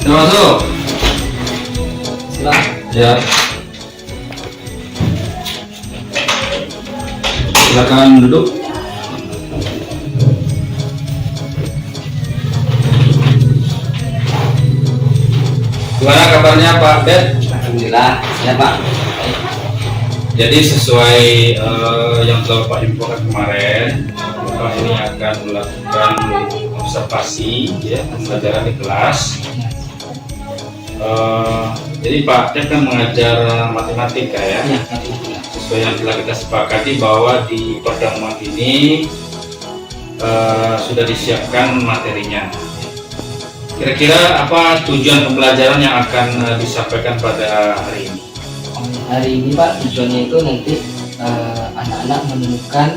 Masuk. Silakan. Ya. Silakan duduk. Gimana kabarnya Pak Ded? Alhamdulillah, ya Pak. Jadi sesuai yang telah Pak infokan kemarin, Bapak ini akan melakukan observasi ya, pembelajaran di kelas. Jadi Pak Ded kan mengajar matematika ya. Ya, Sesuai yang telah kita sepakati bahwa di pertemuan ini sudah disiapkan materinya. Kira-kira apa tujuan pembelajaran yang akan disampaikan pada hari ini? hari ini Pak, tujuannya itu nanti anak-anak menemukan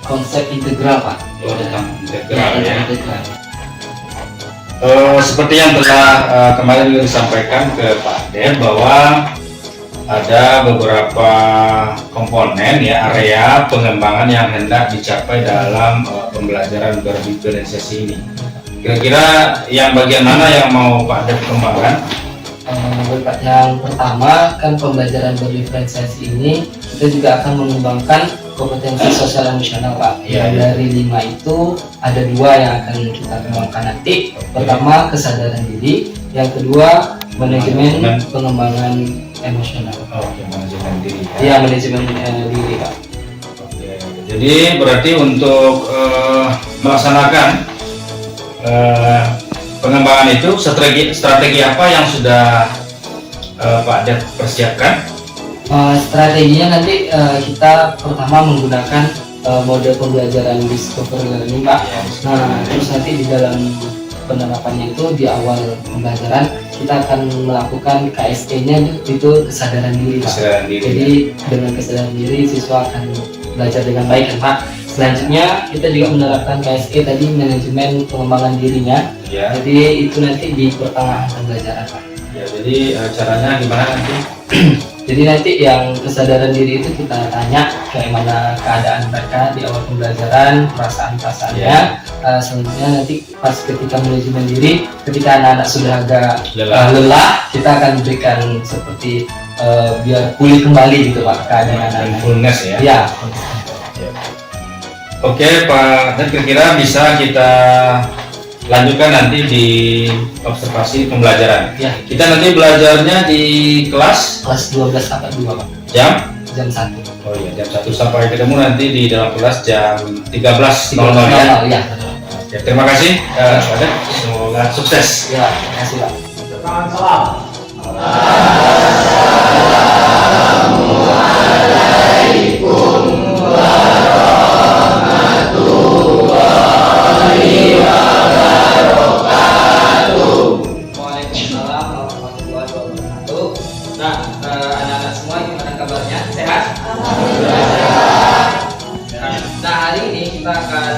konsep integral Pak. Tentang integral ya. Integral. Seperti yang telah kemarin juga disampaikan ke Pak Ded bahwa ada beberapa komponen ya, area pengembangan yang hendak dicapai dalam pembelajaran berdiferensiasi ini. Kira-kira yang bagian mana yang mau Pak Ded kembangkan? Yang pertama kan pembelajaran berdiferensiasi ini kita juga akan mengembangkan kompetensi sosial emosional Pak. Ya, Yang dari 5 itu ada 2 yang akan kita kembangkan nanti. Pertama kesadaran diri, yang kedua manajemen pengembangan emosional. Oke, manajemen diri. Iya, manajemen diri Pak. Oke, jadi berarti untuk melaksanakan pengembangan itu strategi apa yang sudah Pak Ded persiapkan? Strateginya nanti kita pertama menggunakan mode pembelajaran discovery learning Pak. Nah, terus nanti di dalam penerapannya itu di awal pembelajaran kita akan melakukan KSE-nya itu kesadaran diri Pak. Kesadaran diri. Jadi dengan kesadaran diri siswa akan belajar dengan baik kan Pak. Selanjutnya kita juga menerapkan KSE tadi, manajemen pengembangan dirinya. Ya. Jadi itu nanti di pertengahan pembelajaran Pak. Ya, jadi caranya gimana nanti? Jadi nanti yang kesadaran diri itu kita tanya bagaimana keadaan mereka di awal pembelajaran, perasaan-perasaannya. Selanjutnya nanti pas ketika manajemen diri, ketika anak-anak sudah agak lelah, kita akan berikan seperti biar pulih kembali gitu Pak keadaan anak-anak. Mindfulness ya. Ya. Oke Pak, dan kira-kira bisa kita lanjutkan nanti di observasi pembelajaran. Ya. Kita nanti belajarnya di kelas Kelas 12 sampai 2 Pak. jam? Jam 1. Oh iya, jam 1 sampai ketemu nanti di dalam kelas jam 13.00 ya. Ya. Ya, terima kasih Pak Ded, semoga sukses. Ya, terima kasih Pak. Salam. Waalaikumsalam warahmatullahi wabarakatuh. Nah, anak-anak semua gimana kabarnya? Sehat? Sehat. Nah, hari ini kita akan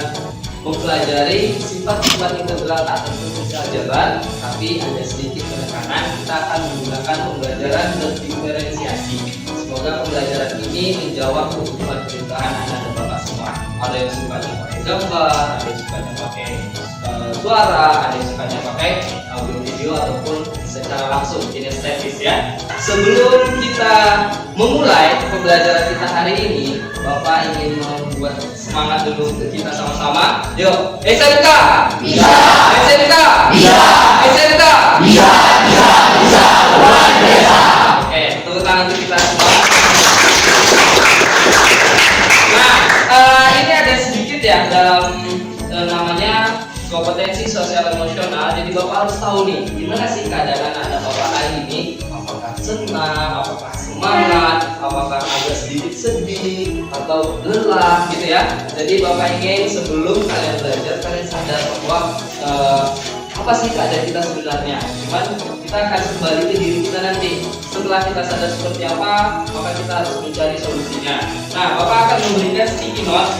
mempelajari sifat-sifat integral tak tertentu aljabar, tapi ada sedikit penekanan. Kita akan menggunakan pembelajaran berdiferensiasi. Semoga pembelajaran ini menjawab kebutuhan perintahan anak dan bapak semua. Ada yang sukanya pakai gambar, ada yang sukanya pakai suara, ada yang sukanya pakai audio video ataupun secara langsung kinestesis ya. Sebelum kita memulai pembelajaran kita hari ini, Bapak ingin membuat semangat dulu untuk kita sama-sama. Yuk, SMK bisa, SMK bisa, SMK bisa, bisa, luar biasa. Oke, tepuk tangan untuk kita semua. Nah, ini ada sedikit ya dalam namanya kompetensi sosial emosional. Jadi Bapak harus tahu nih, gimana sih keadaan anak Bapak hari ini? Apakah senang, apakah semangat, apakah agak sedikit sedih atau lelah gitu ya. Jadi Bapak ingin sebelum kalian belajar, kalian sadar bahwa apa sih keadaan kita sebenarnya. Cuman kita akan kembali ke diri kita nanti. Setelah kita sadar seperti apa, maka kita harus mencari solusinya. Nah, Bapak akan memberikan sticky note.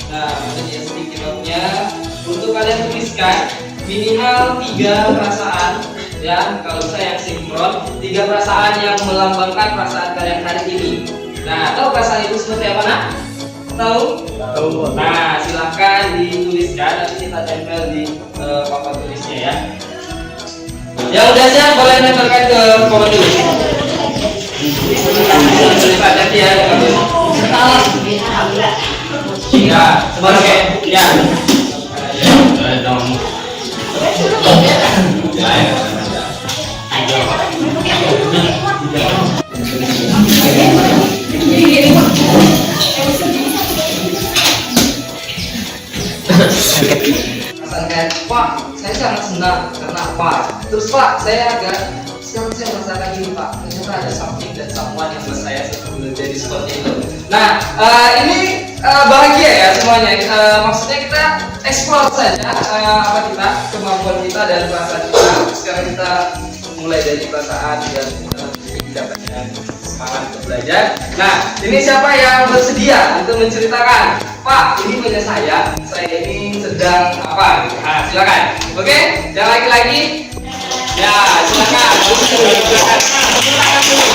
Nah, ini sticky note-nya untuk kalian tuliskan minimal 3 perasaan ya, kalau saya yang sinkron, 3 perasaan yang melambangkan perasaan kalian hari ini. Nah, tahu perasaan itu seperti apa nak? Tahu? Tahu. Nah, silahkan dituliskan, nanti kita tempel di papan tulisnya ya. Yang udah siap boleh nempelkan ke pohon dulu. Hati-hati ya. Ya, sebagai ya. Rasakan, Pak, saya sangat senang karena apa? Terus Pak, saya sekarang saya merasakan ini Pak, ternyata ada something dan someone yang buat saya jadi seperti itu. Nah, ini bahagia ya semuanya. Maksudnya kita explore saja kemampuan kita dan perasaan kita. Sekarang kita mulai dari perasaan dan kita banyak semangat untuk belajar. Nah, ini siapa yang bersedia untuk menceritakan? Pak, ini punya saya ini sedang apa? Nah, silakan. Oke, jangan lagi-lagi. Ya, silakan. Silakan dulu.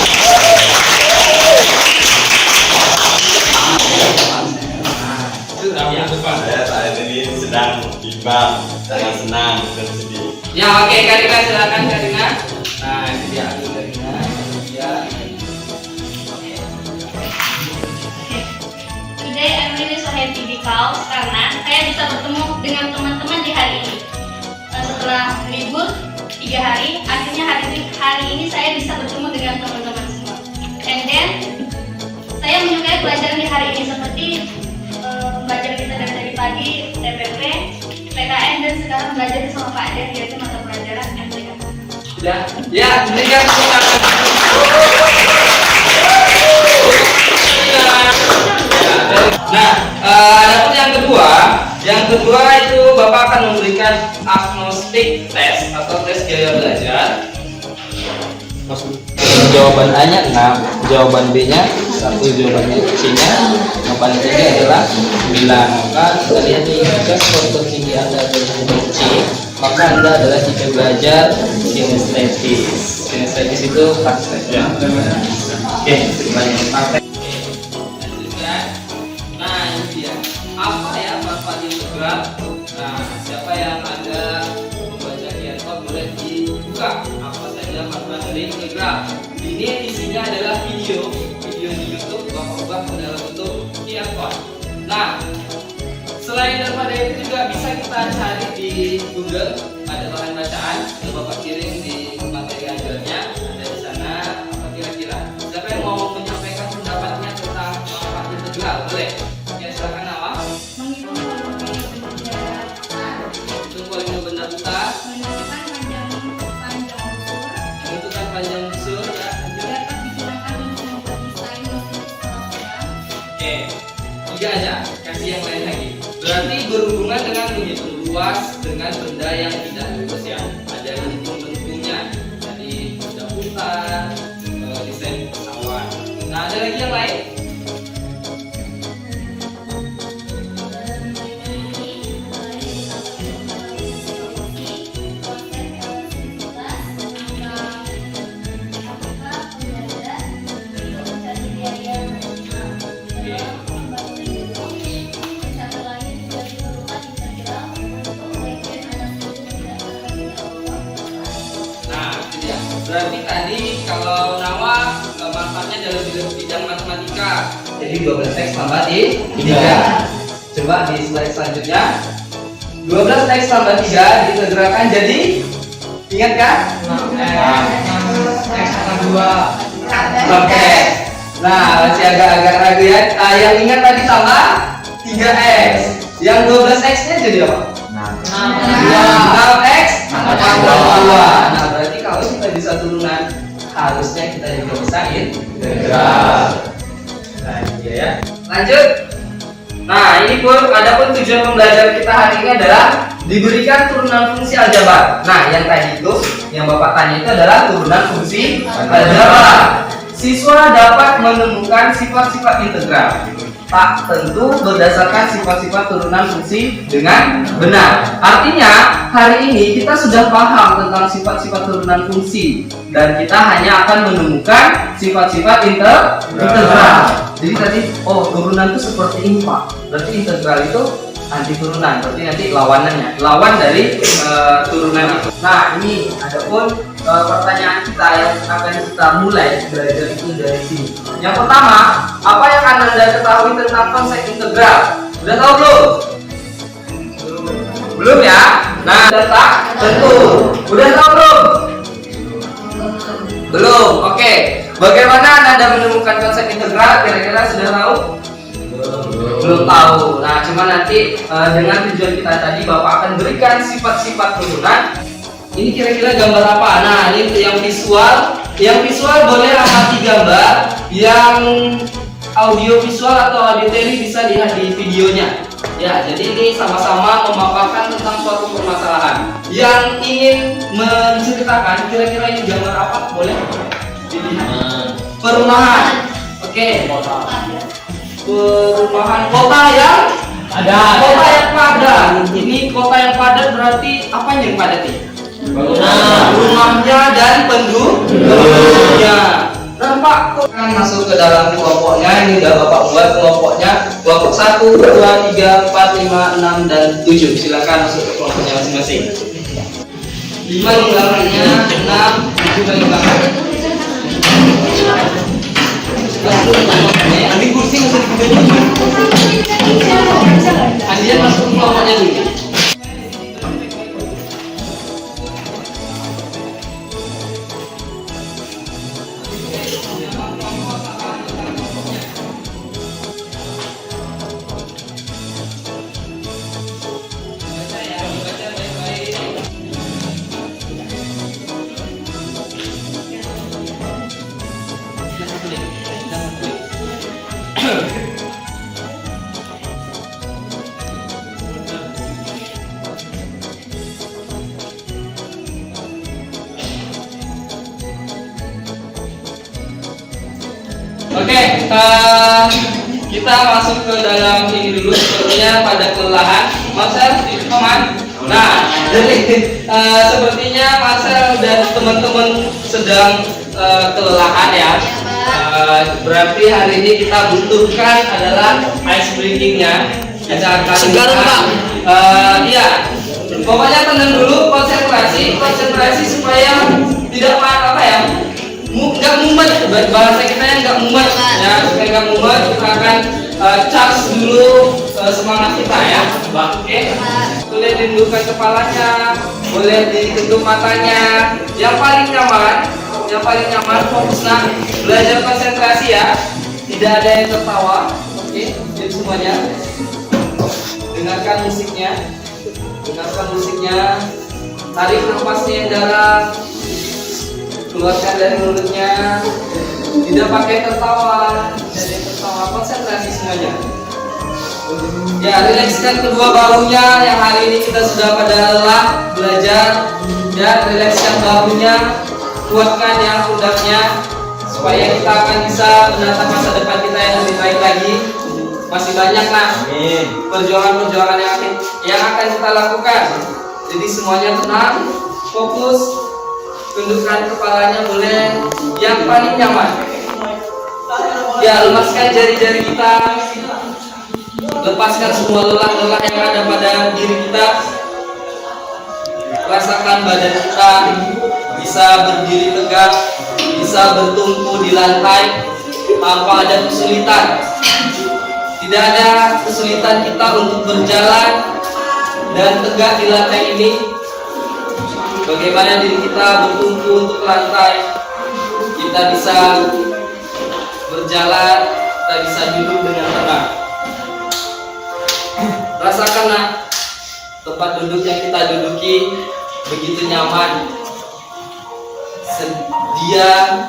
Saya saat ini sedang bimbang, sangat senang dan sedih. Ya, oke, Karina, silakan Karina. Nah, ini dia Karina. Ya. Today I'm really so happy because karena saya bisa bertemu dengan teman-teman di hari ini. Setelah libur 3 hari, akhirnya hari ini saya bisa bertemu dengan teman-teman semua. And then saya menyukai pelajaran di hari ini seperti belajar kita dari tadi pagi, TPP, PKN, dan sekarang belajar sama Pak Dev yaitu mata pelajaran MTK. Ya, berikan tepuk tangan. Nah, adapun yang kedua itu Bapak akan memberikan agnostic test atau tes gaya belajar. Jawaban A-nya 6, jawaban B-nya 1, jawabannya C-nya yang paling tinggi adalah 9. Maka kita lihat nih, jika skor tertinggi Anda adalah C, maka Anda adalah tipe belajar kinestetis. Kinestetis itu praktek. Oke, semuanya praktek. Nah, ini dia. Apa ya manfaat integral? Nah, siapa yang ada membaca handphone boleh dibuka. Apa saja manfaat dari integral? Ini isinya adalah video di YouTube Bapak ubah ke dalam bentuk QR code. Nah, selain daripada itu juga bisa kita cari di Google, ada bahan bacaan yang Bapak kirim di materi ajarnya, ada di sana. Apa kira-kira? Siapa yang mau menyampaikan pendapatnya tentang manfaat integral? Boleh? Ya, silakan Nawa. Menghitung volume benda Untuk volume benda buta, menentukan panjang unsur menentukan panjang busur ya. Lanjut. dapat digunakan untuk membuat desain mesin seseorang. Oke, 3 aja, kasih yang lain lagi. Berarti berhubungan dengan menghitung luas dengan benda yang tidak lurus ya. Ada bentuk-bentuknya, jadi benda buta, desain pesawat. Nah, ada lagi yang lain? Nah, itu dia. Berarti tadi kalau Nawa manfaatnya dalam bidang matematika. Jadi 12 X tambah 3. Coba di slide selanjutnya. 12 X tambah 3 ditegralkan jadi ingat kan? X tambah 2. Oke. Nah, masih agak-agak ragu ya. Yang ingat tadi tambah 3X. Yang 12X-nya jadi apa? 6X tambah 2. Nah, berarti kalau kita bisa turunan, harusnya kita juga bisa integral. Nah, ini dia ya. Lanjut. Nah, ini pun adapun tujuan pembelajaran kita hari ini adalah diberikan turunan fungsi aljabar. Nah, yang tadi itu yang Bapak tanya itu adalah turunan fungsi aljabar. Siswa dapat menemukan sifat-sifat integral. Pak, tentu berdasarkan sifat-sifat turunan fungsi dengan benar. Artinya, hari ini kita sudah paham tentang sifat-sifat turunan fungsi dan kita hanya akan menemukan sifat-sifat integral. Jadi tadi, turunan itu seperti ini Pak. Berarti integral itu anti turunan, berarti nanti lawanannya, lawan dari turunan itu. Nah, ini ada pun pertanyaan kita yang akan kita mulai belajar itu dari sini. Yang pertama, apa yang Anda ketahui tentang konsep integral? Udah tahu belum? Belum ya? Nah, data tentu. Udah tahu belum? Belum. Oke. Bagaimana Anda menemukan konsep integral? Kira-kira sudah tahu? Belum tahu. Nah, cuma nanti dengan tujuan kita tadi Bapak akan berikan sifat-sifat turunan. Ini kira-kira gambar apa? Nah, ini yang visual. Yang visual boleh amati gambar. Yang audio visual atau auditory bisa lihat di videonya. Ya, jadi ini sama-sama memaparkan tentang suatu permasalahan. Yang ingin menceritakan kira-kira ini gambar apa? Boleh dilihat. Perumahan. Oke. Perumahan kota yang ada. Kota yang padat. Ini kota yang padat berarti apa yang padat nih? Rumahnya dan penduduknya. Nah, Pak, kan masuk ke dalam kelompoknya. Ini udah Bapak buat kelompoknya. Kelompok 1, 2, 3, 4, 5, 6, dan 7. Silakan masuk ke kelompoknya masing-masing. 5 lingkarannya, 6, 7 lingkarannya. Ambil kursi masuk di videonya. Andian masuk ke kelompoknya dulu. Oke, kita masuk ke dalam ini dulu. Sepertinya pada kelelahan, Marcel, teman. Nah, jadi sepertinya Marcel dan teman-teman sedang kelelahan ya. Berarti hari ini kita butuhkan adalah ice breakingnya. Kita akan iya. Pokoknya tenang dulu, konsentrasi supaya tidak apa ya. Nggak mumet, bahasa kita yang nggak mumet ya, supaya nggak mumet kita akan charge dulu semangat kita ya. Oke, boleh ditundukkan kepalanya, boleh ditutup matanya. Yang paling nyaman fokus. Nah, belajar konsentrasi ya, tidak ada yang tertawa. Oke, jadi semuanya dengarkan musiknya, tarik nafasnya yang dalam, keluarkan dari mulutnya, tidak pakai tertawa, konsentrasi semuanya. Ya, rilekskan kedua bahunya yang hari ini kita sudah pada lelah belajar, dan rilekskan bahunya, kuatkan yang pundaknya supaya kita akan bisa menatap masa depan kita yang lebih baik lagi. Masih banyak perjuangan yang akan kita lakukan. Jadi semuanya tenang, fokus. Tundukkan kepalanya boleh yang paling nyaman. Ya, lemaskan jari-jari kita. Lepaskan semua lelah-lelah yang ada pada diri kita. Rasakan badan kita bisa berdiri tegak, bisa bertumpu di lantai tanpa ada kesulitan. Tidak ada kesulitan kita untuk berjalan dan tegak di lantai ini. Bagaimana diri kita bertumpu untuk lantai, kita bisa berjalan, kita bisa duduk dengan tenang. Rasakanlah tempat duduk yang kita duduki begitu nyaman, sedia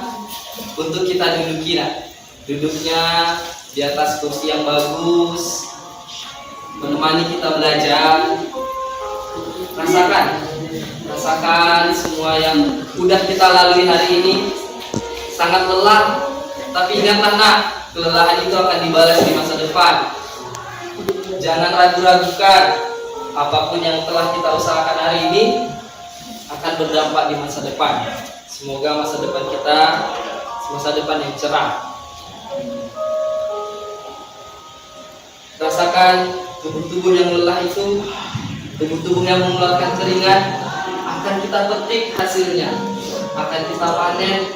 untuk kita duduki. Nah, duduknya di atas kursi yang bagus, menemani kita belajar. Rasakan semua yang udah kita lalui hari ini. Sangat lelah, tapi ingatlah, kelelahan itu akan dibalas di masa depan. Jangan ragu-ragukan, apapun yang telah kita usahakan hari ini akan berdampak di masa depan. Semoga masa depan kita masa depan yang cerah. Rasakan tubuh-tubuh yang lelah itu, tubuh-tubuh yang mengeluarkan keringat, akan kita petik hasilnya, akan kita panen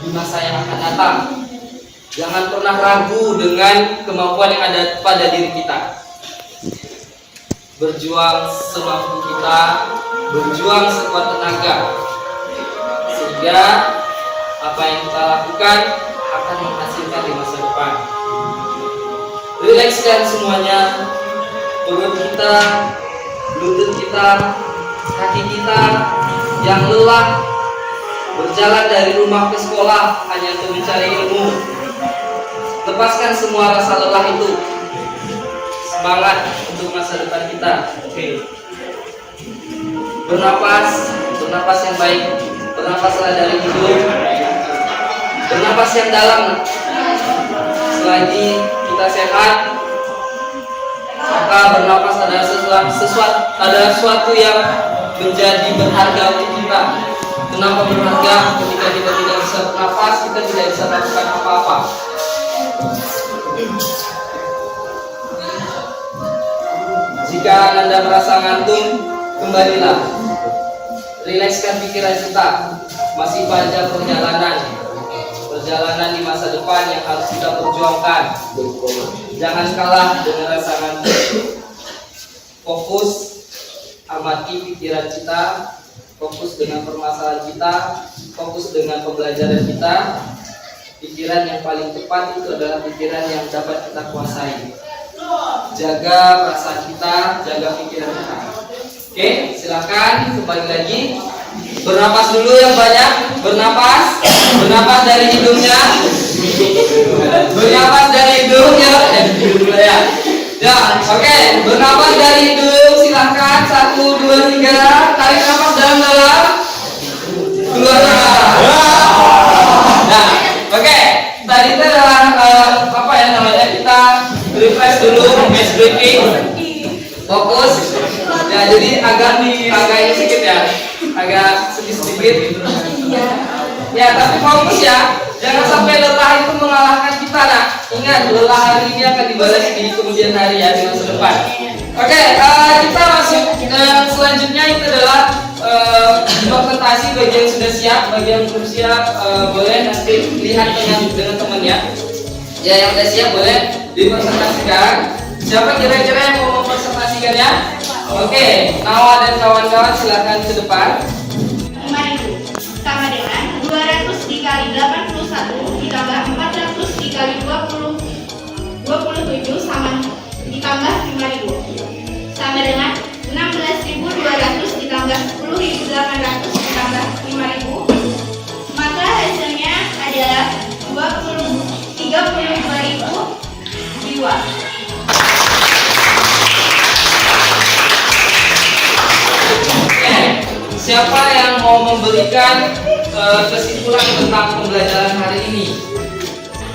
di masa yang akan datang. Jangan pernah ragu dengan kemampuan yang ada pada diri kita. Berjuang semampu kita, berjuang sekuat tenaga, sehingga apa yang kita lakukan akan menghasilkan di masa depan. Rilekskan semuanya, perut kita, lutut kita, kaki kita yang lelah berjalan dari rumah ke sekolah hanya untuk mencari ilmu. Lepaskan semua rasa lelah itu. Semangat untuk masa depan kita. Oke. Bernapas yang baik. Bernapaslah dari hidung. Bernapas yang dalam. Selagi kita sehat, maka bernapas adalah sesuatu yang menjadi berharga untuk kita. Kenapa berharga? Ketika kita tidak bisa bernafas, kita tidak bisa melakukan apa-apa. Jika Anda merasa ngantuk, kembalilah. Rilekskan pikiran kita. Masih panjang perjalanan di masa depan yang harus kita perjuangkan. Jangan kalah dengan rasa ngantuk. Fokus, amati pikiran kita, fokus dengan permasalahan kita, fokus dengan pembelajaran kita. Pikiran yang paling tepat itu adalah pikiran yang dapat kita kuasai. Jaga perasaan kita, jaga pikiran kita. Oke, silakan kembali lagi. Bernapas dulu yang banyak. Bernapas dari hidungnya. Bernapas dari hidungnya. Ya, oke. Bernapas dari hidung. Silakan 1, 2, 3. Tarik nafas dalam-dalam. Keluar. Nah, oke. Tadi itu adalah apa ya namanya, kita refresh dulu, mass breathing, fokus. Ya, jadi agak ini sedikit ya, agak sedikit. Ya, tapi fokus ya, jangan sampai lelah itu mengalahkan kita. Nah, ingat, lelah hari ini akan dibalas di kemudian hari ya, di masa depan. Oke, kita masuk selanjutnya itu adalah presentasi. Bagi yang sudah siap, bagi yang belum siap, boleh nanti lihat dengan temannya. Ya, yang sudah siap boleh dipresentasikan. Siapa kira-kira yang mau mempresentasikannya? Oke, Nawa dan kawan-kawan silakan ke depan. 5.000 sama dengan 200 dikali 81 ditambah 400 dikali 27 sama ditambah 5.000 sama dengan 16.200 ditambah 10.800 ditambah 5.000, maka hasilnya adalah 32.000 jiwa. Siapa yang mau memberikan kesimpulan tentang pembelajaran hari ini?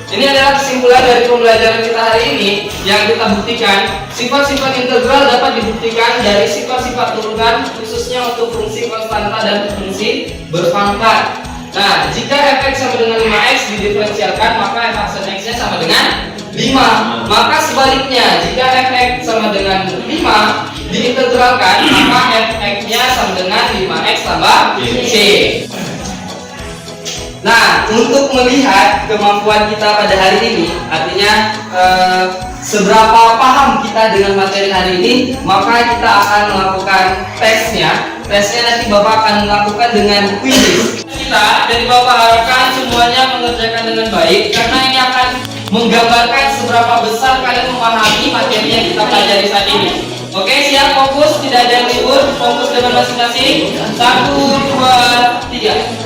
Ini adalah kesimpulan dari pembelajaran kita hari ini yang kita buktikan. Sifat-sifat integral dapat dibuktikan dari sifat-sifat turunan, khususnya untuk fungsi konstanta dan fungsi berpangkat. Nah, jika fx sama dengan 5x didiferensialkan, maka f x-nya sama dengan 5. Maka sebaliknya, jika fx sama dengan 5 diintegralkan, maka fx-nya sama dengan 5x tambah c. Nah, untuk melihat kemampuan kita pada hari ini, artinya seberapa paham kita dengan materi hari ini, maka kita akan melakukan tesnya. Tesnya nanti Bapak akan melakukan dengan quiz. Kita dari Bapak harapkan semuanya mengerjakan dengan baik, karena ini akan menggambarkan seberapa besar kalian memahami materi yang kita pelajari saat ini. Oke, siap, fokus, tidak ada yang libur, fokus dengan masing-masing. 1, 2, 3.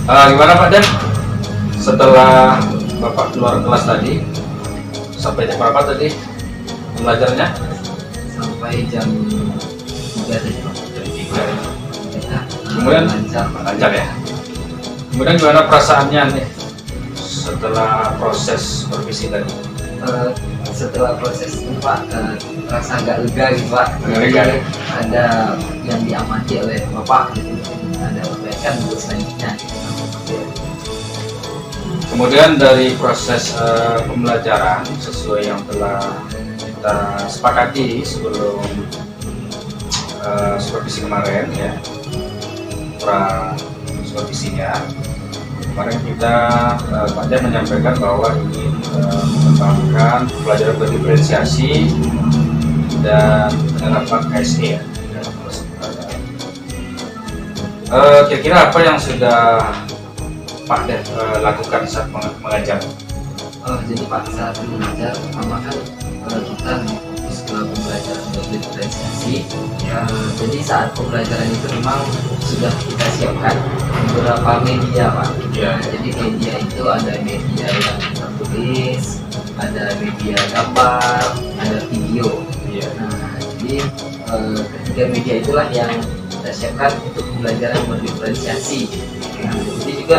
Gimana Pak Den? Setelah Bapak keluar kelas tadi, sampai jam berapa tadi pembelajarannya? Sampai jam 3 tadi Pak. Jam 3. Ya, Kemudian lancar ya. Kemudian gimana perasaannya nih setelah proses supervisi tadi? Setelah proses itu Pak, rasa agak lega gitu Pak. Agak lega ya? Ada yang diamati oleh Bapak gitu, ada perbaikan untuk selanjutnya. Kemudian dari proses pembelajaran sesuai yang telah kita sepakati sebelum supervisi kemarin ya, pra supervisinya kemarin kita Pak Den menyampaikan bahwa ingin mengembangkan pelajaran berdiferensiasi dan penerapan KSE ya. Kira-kira apa yang sudah Pak Den lakukan saat mengajar? Jadi Pak, saat mengajar pertama kan kita fokus ke pembelajaran berdiferensiasi. Jadi saat pembelajaran itu memang sudah kita siapkan beberapa media Pak. Ya. Jadi media itu ada media yang tertulis, ada media gambar, ada video. Iya. Nah, jadi ketiga media itulah yang kita siapkan untuk pembelajaran berdiferensiasi. Nah, jadi juga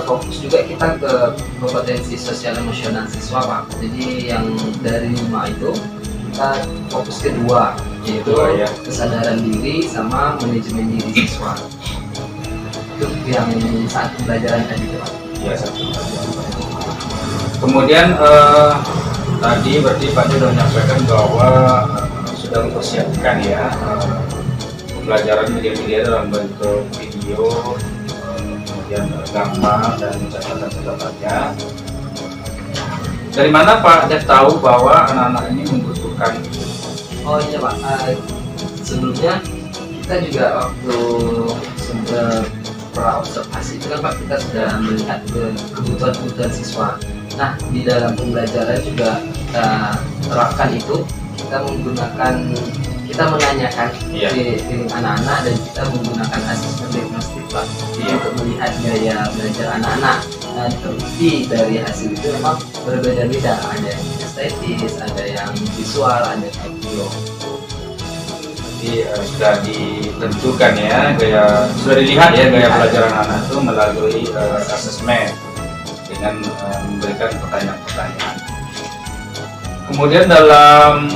fokus juga kita ke kompetensi sosial emosional siswa Pak. Jadi yang dari 5 itu kita fokus ke 2, yaitu Ya. kesadaran diri sama manajemen diri siswa. Itu yang saat pembelajaran tadi Pak. Ya, satu. Kemudian tadi berarti Pak Den sudah menyampaikan bahwa sudah mempersiapkan ya pembelajaran media-media dalam bentuk video, kemudian gambar dan catatan-catatannya. Dari mana Pak Den tahu bahwa anak-anak ini membutuhkan? Oh iya Pak, sebelumnya kita juga waktu sempat pra-observasi itu kan Pak, kita sudah melihat kebutuhan-kebutuhan siswa. Nah, di dalam pembelajaran juga kita terapkan itu, kita menanyakan Iya. ke anak-anak dan kita menggunakan asesmen diagnostik Pak, Iya. untuk melihat gaya belajar anak-anak. Nah, terbukti dari hasil itu memang berbeda-beda, ada yang estetis, ada yang visual, ada yang audio. Jadi sudah ditentukan ya sudah dilihat ya gaya pelajaran anak itu melalui asesmen dengan memberikan pertanyaan-pertanyaan. Kemudian dalam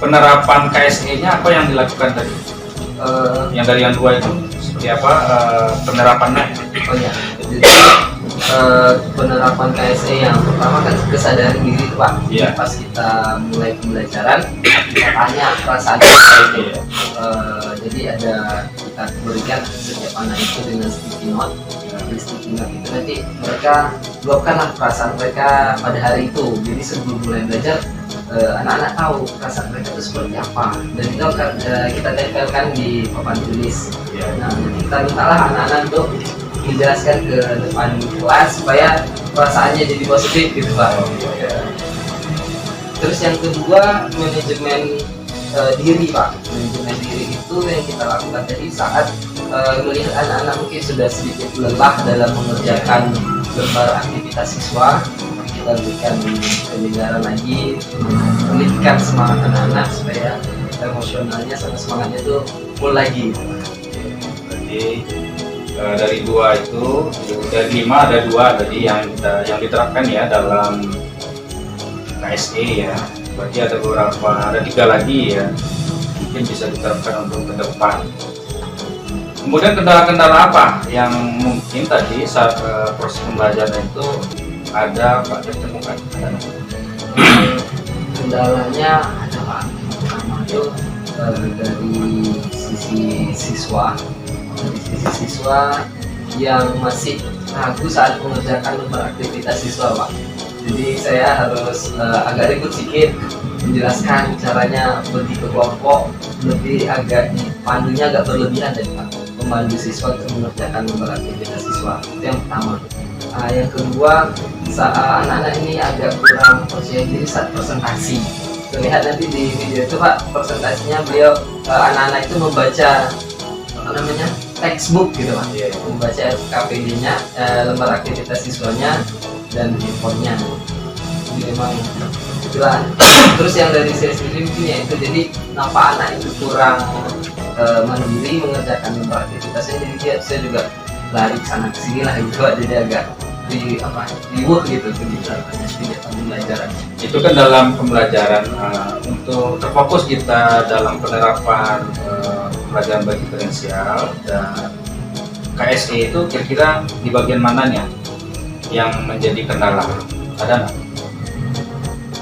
penerapan KSE-nya apa yang dilakukan tadi? Yang dari yang 2 itu seperti apa penerapannya? Oh ya, jadi penerapan KSE yang pertama kan kesadaran diri itu Pak. Iya. Pas kita mulai pembelajaran, kita tanya perasaan kita itu. Iya. Jadi kita berikan setiap anak itu dengan sticky note. Di sticky note itu nanti mereka luapkanlah perasaan mereka pada hari itu. Jadi sebelum mulai belajar, anak-anak tahu perasaan mereka itu seperti apa, dan itu akan kita tempelkan di papan tulis. Iya. Nah, kita mintalah anak-anak untuk menjelaskan ke depan kelas supaya perasaannya jadi positif gitu Pak. Terus yang kedua, manajemen diri Pak. Manajemen diri itu yang kita lakukan tadi saat melihat anak-anak mungkin sudah sedikit lelah dalam mengerjakan lembar aktivitas siswa, kita berikan kebenaran lagi, memulihkan semangat anak-anak supaya emosionalnya sama semangatnya itu full lagi. Jadi dari 2 itu, dari 5 ada 2 tadi yang diterapkan ya dalam KSE ya. Berarti ada beberapa, ada 3 lagi ya, mungkin bisa diterapkan untuk ke depan. Kemudian kendala-kendala apa yang mungkin tadi saat proses pembelajaran itu ada Pak Den temukan? Kendalanya ada Pak. Pertama itu dari sisi siswa, yang masih ragu saat mengerjakan lembar aktivitas siswa Pak. Jadi saya harus agak ribut sedikit menjelaskan caranya bagi ke kelompok, lebih agak pandunya agak berlebihan dari Pak, memandu siswa untuk mengerjakan lembar aktivitas siswa. Itu yang pertama. Yang kedua, saat anak-anak ini agak kurang percaya diri saat presentasi. Terlihat nanti di video itu Pak, presentasinya beliau anak-anak itu membaca apa namanya textbook gitu Pak. Iya. Membaca KPD-nya, lembar aktivitas siswanya dan handphonenya. Jadi memang itulah. Terus yang dari saya sendiri mungkin ya itu, jadi nampak anak itu kurang mandiri mengerjakan lembar aktivitasnya, jadi saya juga lari sana ke sini lah gitu Pak. Jadi agak reward gitu kegiatan pembelajaran. Itu kan dalam pembelajaran untuk terfokus kita dalam penerapan pembelajaran bagi diferensial dan KSE itu kira-kira di bagian mananya yang menjadi kendala? Ada nggak?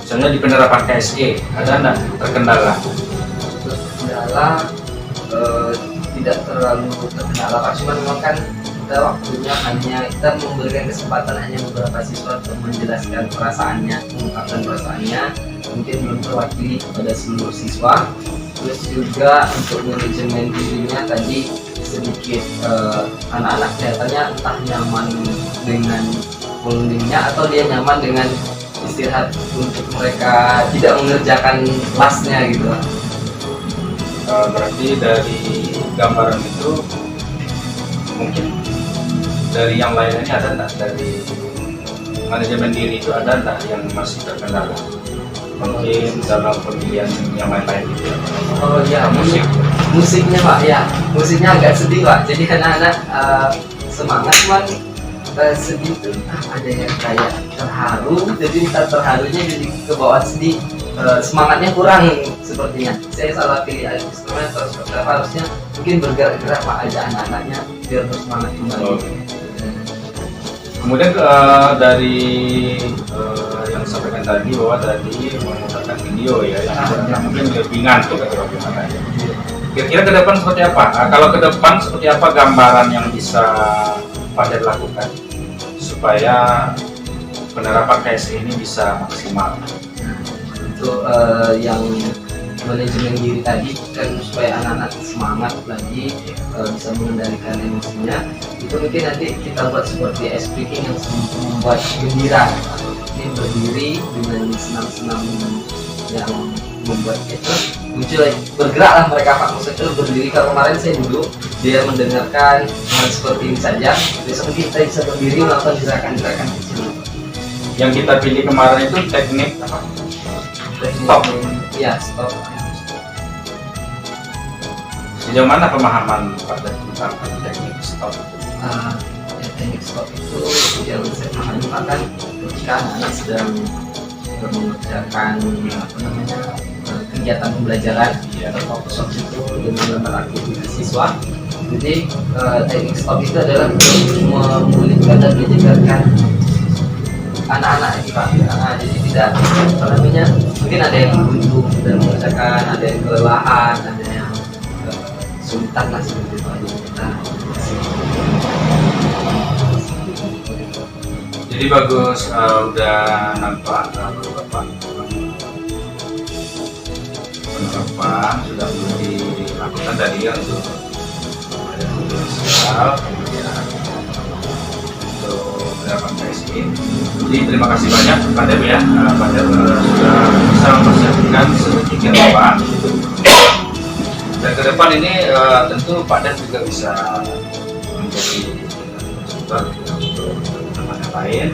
Misalnya di penerapan KSE ada nggak terkendala? Kendala tidak terlalu terkendala Pak, cuman memang kan kita waktunya hanya kita memberikan kesempatan hanya beberapa siswa untuk menjelaskan perasaannya, mengungkapkan perasaannya, mungkin belum terwakili kepada seluruh siswa. Terus juga untuk manajemen dirinya tadi sedikit anak-anak kelihatannya entah nyaman dengan pembimbingnya atau dia nyaman dengan istirahat untuk mereka tidak mengerjakan kelasnya gitu. Berarti dari gambaran itu mungkin dari yang lainnya ada nggak, dari manajemen diri itu ada nggak yang masih terkendala? Mungkin dalam pemilihan yang lain-lain gitu ya. Oh iya, musiknya Pak ya, musiknya agak sedih Pak. Jadi anak-anak semangat cuman sedih tuh ada yang kayak terharu, jadi entah terharunya jadi ke bawah sedih, semangatnya kurang sepertinya. Saya salah pilih instrumen atau seperti apa, harusnya mungkin bergerak-gerak Pak aja anak-anaknya biar bersemangat kembali. Okay. Kemudian dari yang disampaikan tadi bahwa tadi memutarkan video ya, yang mungkin lebih ngantuk atau bagaimana ya. Kira-kira ke depan seperti apa? Kalau ke depan seperti apa gambaran yang bisa Pak Ded lakukan supaya penerapan KSE ini bisa maksimal? Untuk yang manajemen diri tadi kan supaya anak-anak semangat lagi, bisa mengendalikan emosinya, itu mungkin nanti kita buat seperti ice breaking yang membuat gembira. Ini berdiri dengan senam-senam yang membuat itu muncul bergeraklah mereka Pak. Maksudnya berdiri, kalau kemarin saya duduk, dia mendengarkan hal seperti ini saja, besok kita bisa berdiri melakukan gerakan-gerakan kecil. Yang kita pilih kemarin itu teknik apa? Stop. Ya, stop. Sejauh mana pemahaman Pak Ded tentang teknik stop? Teknik stop itu yang saya pahami Pak, kan ketika anak sedang mengerjakan kegiatan pembelajaran terfokus itu dengan lembar aktivitas siswa. Jadi teknik stop itu adalah memulihkan dan menyegarkan anak-anak ini Pak. Jadi tidak mungkin ada yang buntu dan mengerjakan, ada yang kelelahan, ada yang kesulitan lah seperti itu. Jadi bagus, udah nampak Bapak penerapan sudah mulai dilakukan tadi ya untuk ada sosial, kemudian untuk penerapan KSE. Jadi terima kasih banyak Pak Ded ya, Pak Ded sudah bisa mempersiapkan sedikit Bapak. Dan ke depan ini tentu Pak Ded juga bisa menjadi konsultan untuk teman yang lain,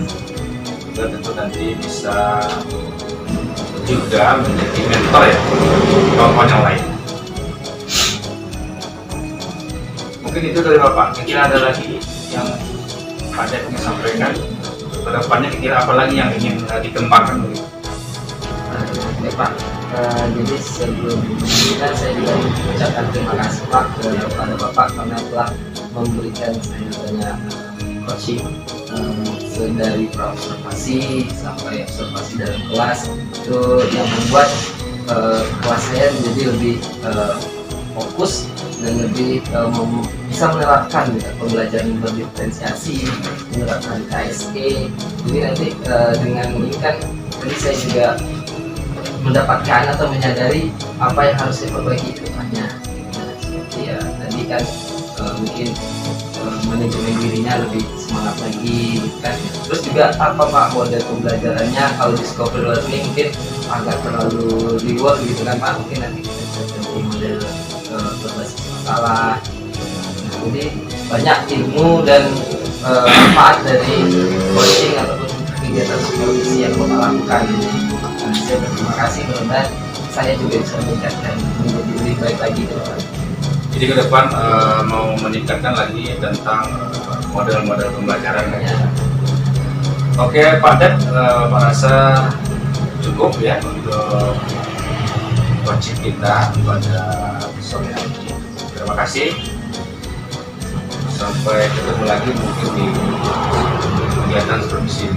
juga tentu nanti bisa juga menjadi mentor ya kawan-kawan yang lain. Mungkin itu dari Bapak. Kira-kira ada lagi yang Pak Ded ingin sampaikan ke depannya, kira-kira apa lagi yang ingin dikembangkan begitu? Ya Pak, jadi sebelum ini saya juga mengucapkan terima kasih Pak kepada Bapak karena telah memberikan saya banyak coaching, dari observasi sampai observasi dalam kelas, itu yang membuat kelas saya menjadi lebih fokus dan lebih bisa menerapkan pembelajaran berdiferensiasi, menerapkan KSE. Jadi nanti dengan ini kan tadi saya juga mendapatkan atau menyadari apa yang harus saya perbaiki ke depannya. Seperti ya tadi kan mungkin manajemen dirinya lebih semangat lagi kan. Terus juga apa Pak model pembelajarannya, kalau discovery learning mungkin agak terlalu reward gitu kan Pak, mungkin nanti kita bisa ganti model berbasis masalah. Jadi banyak ilmu dan manfaat dari coaching ataupun kegiatan supervisi yang Bapak lakukan ini. Nah, saya berterima kasih, mudah-mudahan saya juga bisa meningkatkan menjadi lebih baik lagi ke depan. Jadi ke depan mau meningkatkan lagi tentang model-model pembelajaran ya. Oke Pak Dep, Pak rasa cukup ya untuk coaching kita pada sore hari ini. Terima kasih. Sampai ketemu lagi mungkin di kegiatan supervisi